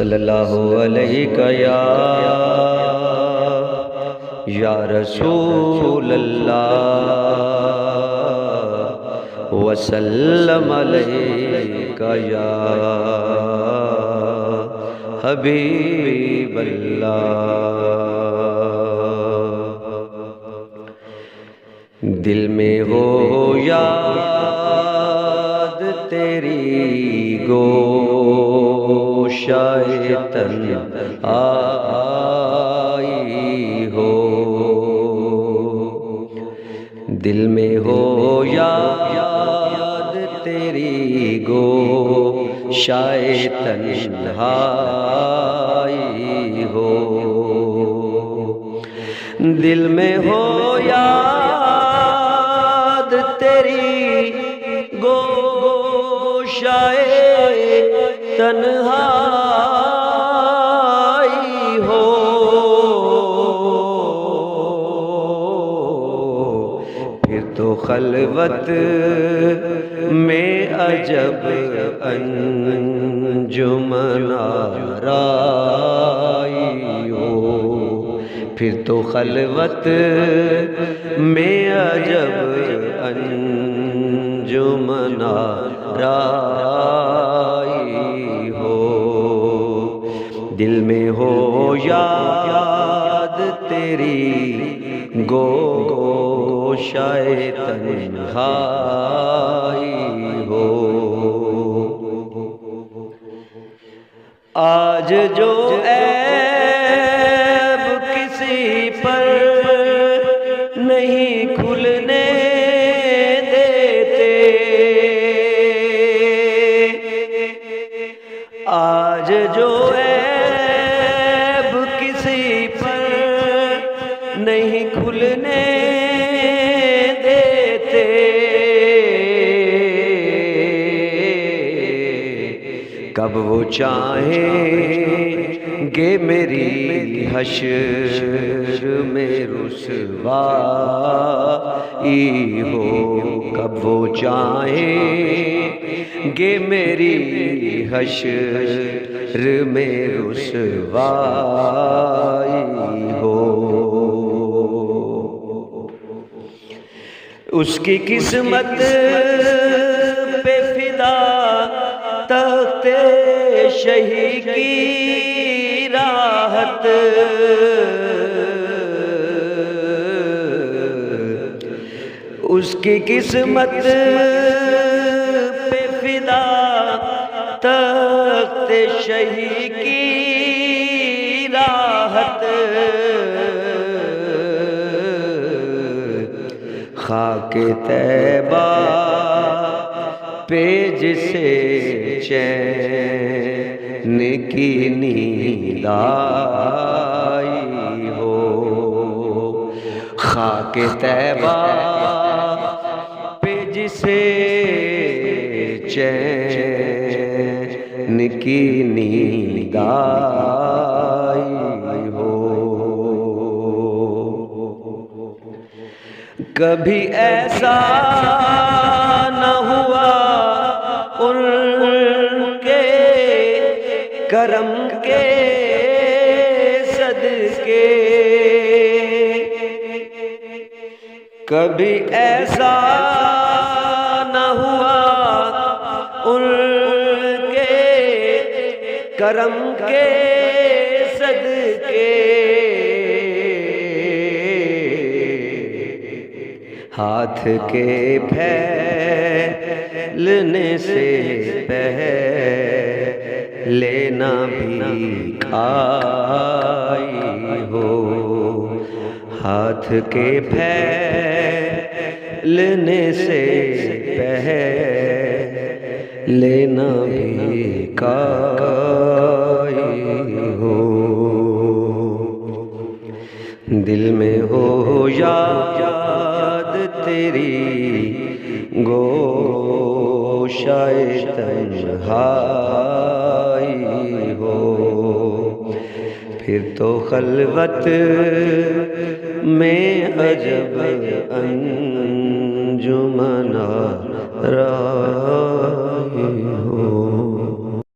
صلی اللہ علیہ یا رسول اللہ وسلم علیہ یا حبیب اللہ۔ دل میں ہو یاد تیری گوشائے تنہائی ہو، دل میں ہو یاد تیری گوشائے تنہائی ہو، دل میں ہو یاد تیری گوشائے تنہائی ہو، پھر تو خلوت میں عجب انجمن آرائی ہو، پھر تو خلوت میں عجب انجمن آرائی ہو، دل میں ہو یاد تیری گوشائے تنہائی ہو۔ آج جو عیب کسی پر نہیں کھلنے دیتے، آج جو عیب کسی پر نہیں کھلنے دیتے، کب وہ چاہیں گے میری حشر میں رسوائی ہو، کب وہ چاہیں گے میری حشر میں رسوائی ہو، اس کی قسمت پہ فدا تخت شہی کی راحت، اس کی قسمت پہ فدا تخت شہی کی راحت، خاک طیبہ پہ جسے چین کی نیند آئی ہو، خاک طیبہ پہ جسے چین کی نیند آئی ہو، کبھی ایسا نہ ہوا ان کے کرم کے صدقے، کبھی ایسا نہ ہوا ان کے کرم کے صدقے، ہاتھ کے پھیلنے سے پہلے نہ بھیک آئی ہو، ہاتھ کے پھیلنے سے پہلے نہ بھیک آئی ہو، دل میں ہو یاد تیری گوشائے تنہائی ہو، پھر تو خلوت میں عجب انجمن آرائی